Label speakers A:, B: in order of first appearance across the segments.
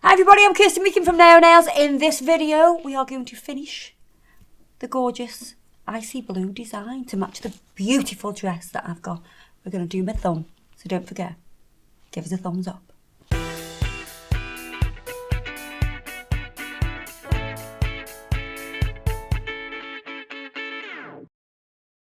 A: Hi everybody, I'm Kirsty Meakin from Nail Nails. In this video, we are going to finish the gorgeous icy blue design to match the beautiful dress that I've got. We're going to do my thumb, so don't forget, give us a thumbs up.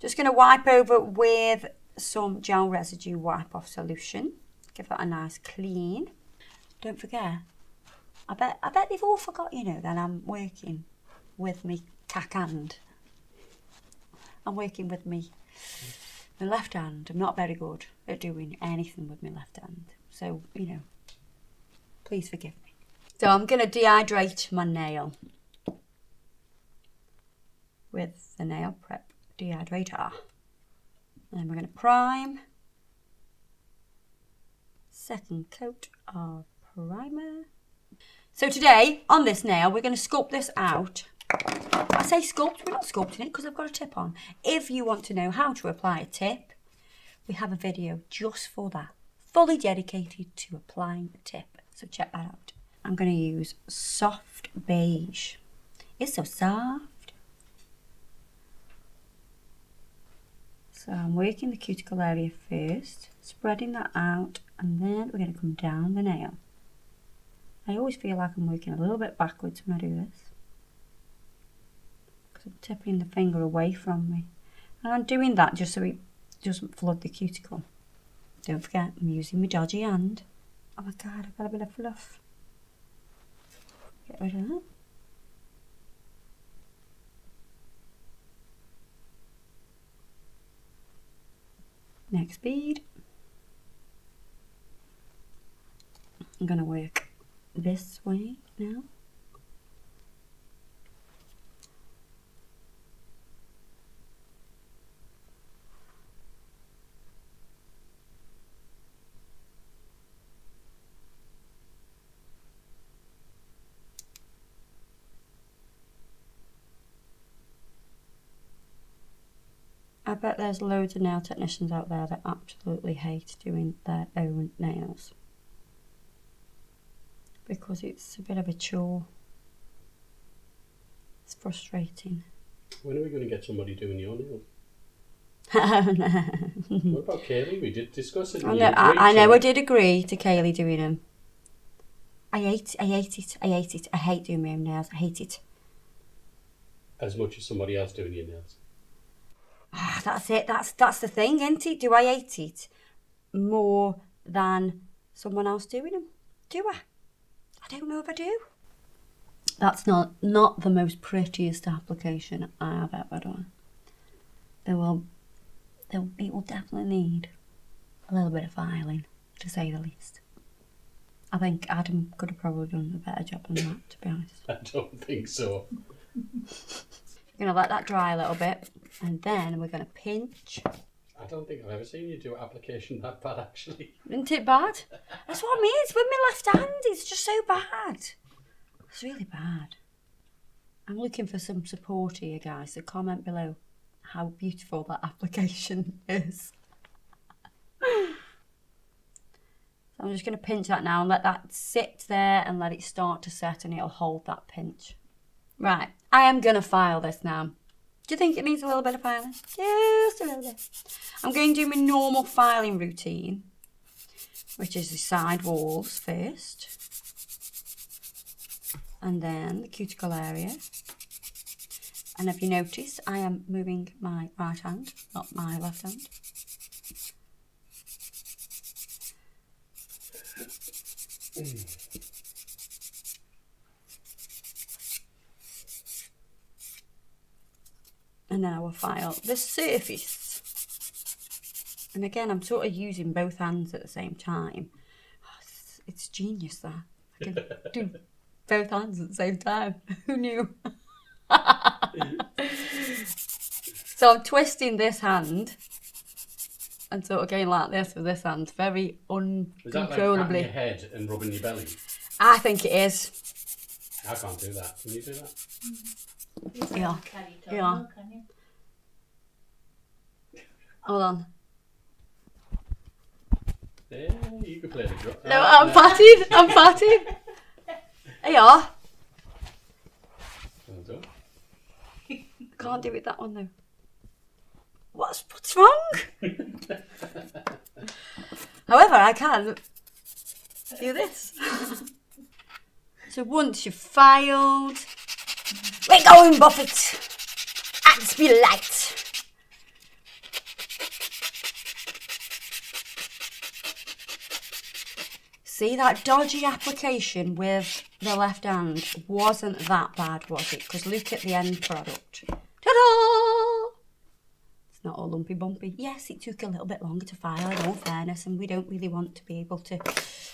A: Just going to wipe over with some gel residue wipe off solution. Give that a nice clean. Don't forget, I bet they've all forgot, you know, that I'm working with me tack hand. I'm working with my left hand. I'm not very good at doing anything with my left hand. So, you know, please forgive me. So I'm going to dehydrate my nail with the Nail Prep Dehydrator. And then we're going to prime. Second coat of primer. So today, on this nail, we're going to sculpt this out. I say sculpt, we're not sculpting it because I've got a tip on. If you want to know how to apply a tip, we have a video just for that, fully dedicated to applying a tip. So check that out. I'm going to use soft beige. It's so soft. So I'm working the cuticle area first, spreading that out, and then we're going to come down the nail. I always feel like I'm working a little bit backwards when I do this, because I'm tipping the finger away from me. And I'm doing that just so it doesn't flood the cuticle. Don't forget, I'm using my dodgy hand. Oh my God, I've got a bit of fluff. Get rid of that. Next bead. I'm going to work this way now. I bet there's loads of nail technicians out there that absolutely hate doing their own nails, because it's a bit of a chore. It's frustrating.
B: When are we going to get somebody doing your nails?
A: No.
B: What about Kaylee? We did discuss it.
A: I know I did agree to Kaylee doing them. I hate it. I hate doing my own nails. I hate it.
B: As much as somebody else doing your nails.
A: Ah, that's it. That's the thing, isn't it? Do I hate it more than someone else doing them? Do I? I don't know if I do. That's not the most prettiest application I have ever done. It will definitely need a little bit of filing, to say the least. I think Adam could have probably done a better job than that, to be honest.
B: I don't think so.
A: We're going to let that dry a little bit, and then we're going to pinch.
B: I don't think I've ever seen you do an application that bad, actually.
A: Isn't it bad? That's what I mean. It's with my left hand. It's just so bad. It's really bad. I'm looking for some support here, guys. So comment below how beautiful that application is. So I'm just going to pinch that now and let that sit there and let it start to set, and it'll hold that pinch. Right. I am going to file this now. Do you think it needs a little bit of filing? Just a little bit. I'm going to do my normal filing routine, which is the side walls first, and then the cuticle area. And if you notice, I am moving my right hand, not my left hand. And then I will file the surface. And again, I'm sort of using both hands at the same time. It's genius that. I can do both hands at the same time. Who knew? So I'm twisting this hand and sort of going like this with this hand, very uncontrollably.
B: Is that like patting your head and rubbing your belly?
A: I think it is.
B: I can't do that. Can you do that?
A: Yeah. Yeah. Hold on.
B: Yeah, you can play the drum.
A: No, I'm patting. There you are.
B: Well done.
A: Can't do it that one though. What's wrong? However, I can do this. So once you've filed, we're going, Buffett. At the speed of light. See, that dodgy application with the left hand wasn't that bad, was it? Because look at the end product. Ta-da! It's not all lumpy bumpy. Yes, it took a little bit longer to file, in all fairness, and we don't really want to be able to,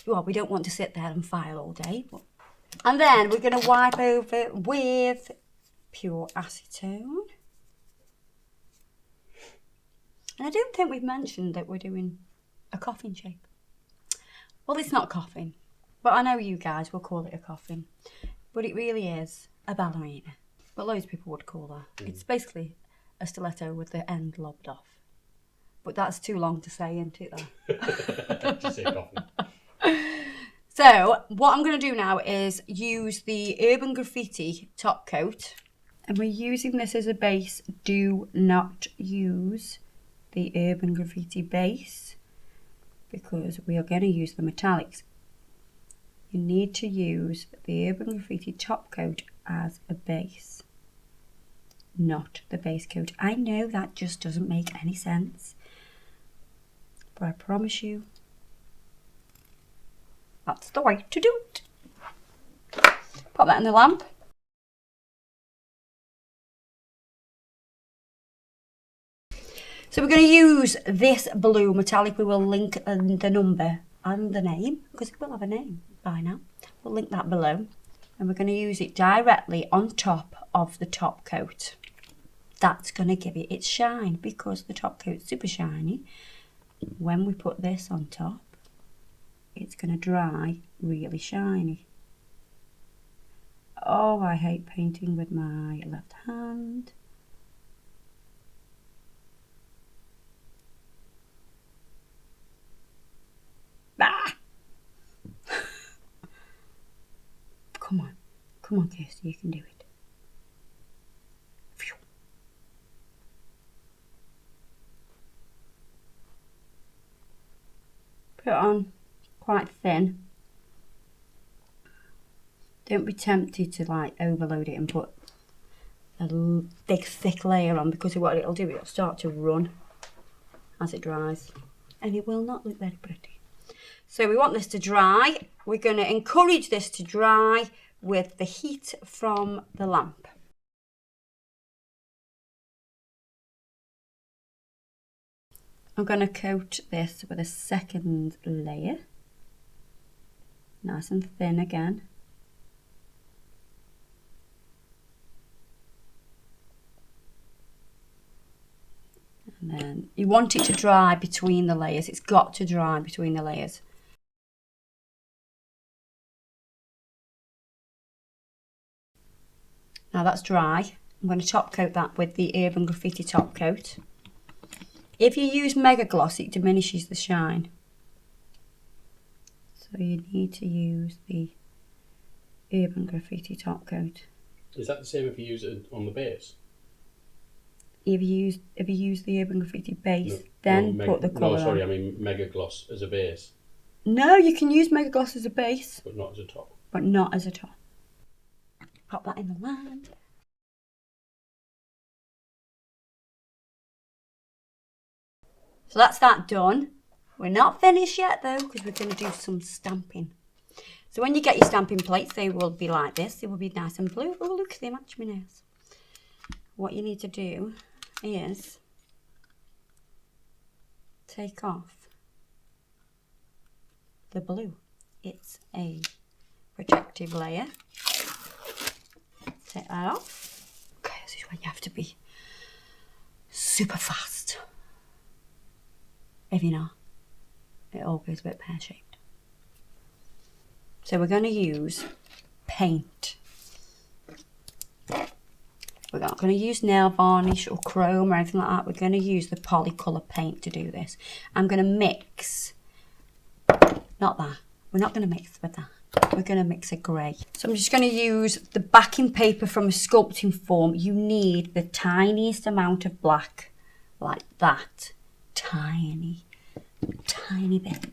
A: well, we don't want to sit there and file all day. But... And then we're going to wipe over with pure acetone. And I don't think we've mentioned that we're doing a coffin shape. Well, it's not a coffin, but I know you guys will call it a coffin. But it really is a ballerina. But loads of people would call that. It's basically a stiletto with the end lobbed off. But that's too long to say, isn't it, though?
B: Just say coffin.
A: So, what I'm going to do now is use the Urban Graffiti top coat. And we're using this as a base. Do not use the Urban Graffiti base, because we are going to use the metallics. You need to use the Urban Graffiti top coat as a base, not the base coat. I know that just doesn't make any sense, but I promise you, that's the way to do it. Pop that in the lamp. So we're going to use this blue metallic. We will link the number and the name, because it will have a name by now. We'll link that below. And we're going to use it directly on top of the top coat. That's going to give it its shine, because the top coat's super shiny. When we put this on top, it's going to dry really shiny. Oh, I hate painting with my left hand. Ah! Come on, Kirsty, you can do it. Phew. Put it on quite thin. Don't be tempted to like overload it and put a big thick layer on, because what it'll do, it'll start to run as it dries, and it will not look very pretty. So we want this to dry. We're going to encourage this to dry with the heat from the lamp. I'm going to coat this with a second layer. Nice and thin again. And then you want it to dry between the layers. It's got to dry between the layers. Now that's dry. I'm going to top coat that with the Urban Graffiti top coat. If you use Mega Gloss, it diminishes the shine. So you need to use the Urban Graffiti top coat.
B: Is that the same if you use it on the base?
A: If you use the Urban Graffiti base, then put the colour on.
B: No, sorry, I mean Mega Gloss as a base.
A: No, you can use Mega Gloss as a base.
B: But not as a top.
A: But not as a top. Pop that in the lamp. So that's that done. We're not finished yet though, because we're going to do some stamping. So when you get your stamping plates, they will be like this. They will be nice and blue. Oh, look, they match my nails. What you need to do is take off the blue. It's a protective layer. Take that off. Okay, this is when you have to be super fast. If you're not, it all goes a bit pear-shaped. So we're going to use paint. We're not going to use nail varnish or chrome or anything like that. We're going to use the Polycolour paint to do this. I'm going to mix, not that. We're not going to mix with that. we're going to mix a grey. So I'm just going to use the backing paper from a sculpting form. You need the tiniest amount of black, like that. Tiny bit.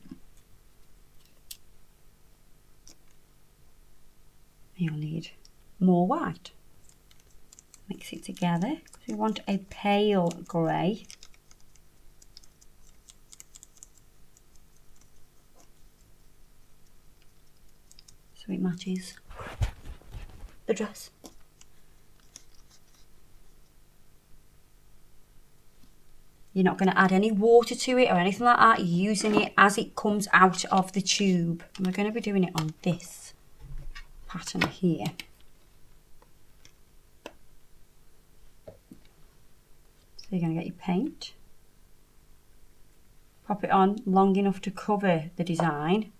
A: You'll need more white. Mix it together because we want a pale grey. So it matches the dress. You're not going to add any water to it or anything like that. You're using it as it comes out of the tube. And we're going to be doing it on this pattern here. So you're going to get your paint. Pop it on long enough to cover the design.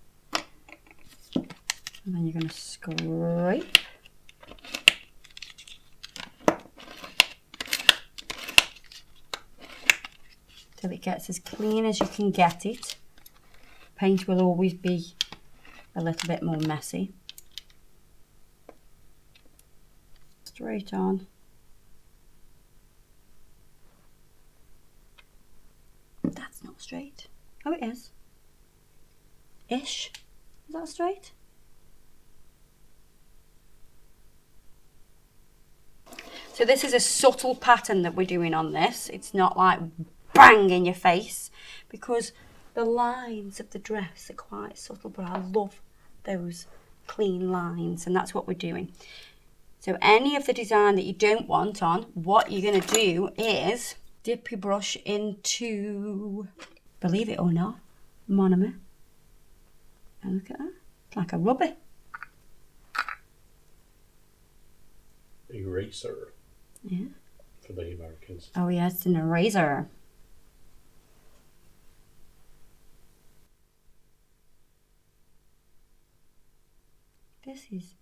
A: And then you're going to scrape. Till it gets as clean as you can get it. Paint will always be a little bit more messy. Straight on. That's not straight. Oh, it is. Ish. Is that straight? So this is a subtle pattern that we're doing on this. It's not like bang in your face, because the lines of the dress are quite subtle, but I love those clean lines, and that's what we're doing. So any of the design that you don't want on, what you're going to do is dip your brush into, believe it or not, monomer. And look at that, it's like a rubber.
B: Eraser.
A: Yeah.
B: For the Americans.
A: Oh yeah, it's an eraser. This is...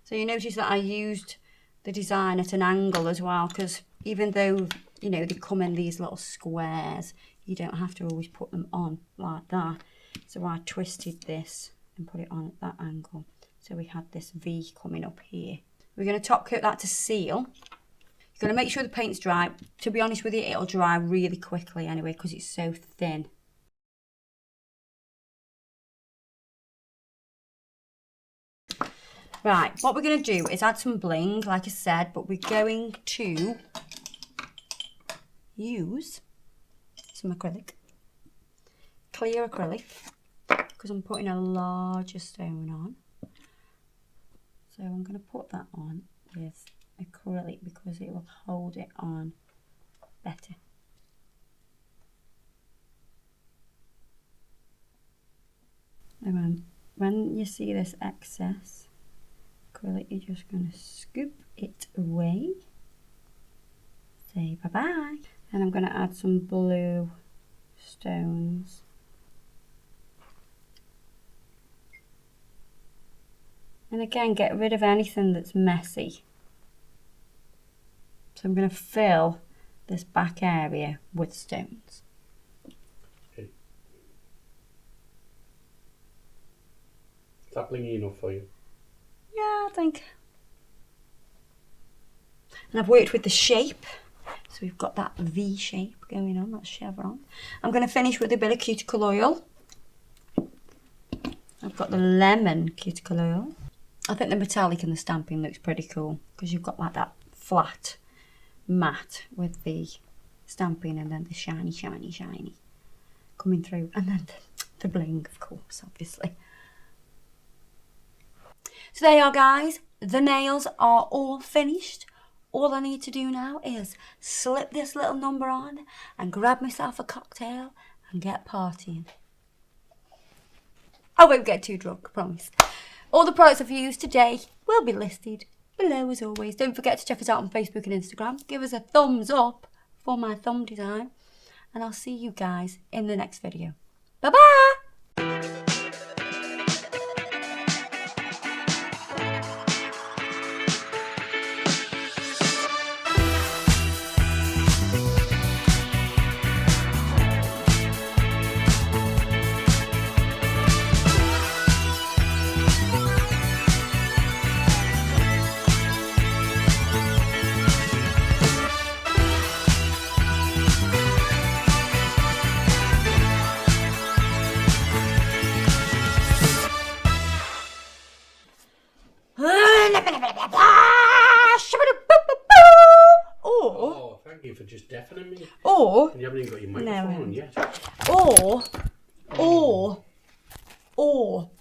A: So you notice that I used the design at an angle as well, because even though, you know, they come in these little squares, you don't have to always put them on like that. So I twisted this and put it on at that angle. So we had this V coming up here. We're going to top coat that to seal. You're going to make sure the paint's dry. To be honest with you, it'll dry really quickly anyway because it's so thin. Right, what we're going to do is add some bling, like I said, but we're going to use some acrylic, clear acrylic, because I'm putting a larger stone on. So I'm going to put that on with acrylic because it will hold it on better. And then when you see this excess acrylic, you're just going to scoop it away. Say bye-bye. And I'm going to add some blue stones. And again, get rid of anything that's messy. So I'm going to fill this back area with stones.
B: Okay. Is that blingy enough for you?
A: Yeah, I think. And I've worked with the shape. So we've got that V shape going on, that chevron. I'm going to finish with a bit of cuticle oil. I've got the lemon cuticle oil. I think the metallic and the stamping looks pretty cool because you've got like that flat matte with the stamping and then the shiny coming through, and then the bling, of course, obviously. So there you are, guys. The nails are all finished. All I need to do now is slip this little number on and grab myself a cocktail and get partying. I won't get too drunk, I promise. All the products I've used today will be listed below as always. Don't forget to check us out on Facebook and Instagram. Give us a thumbs up for my thumb design. And I'll see you guys in the next video. Bye-bye!
B: you for just deafening me.
A: Or,
B: And you haven't even got your microphone on yet.
A: or,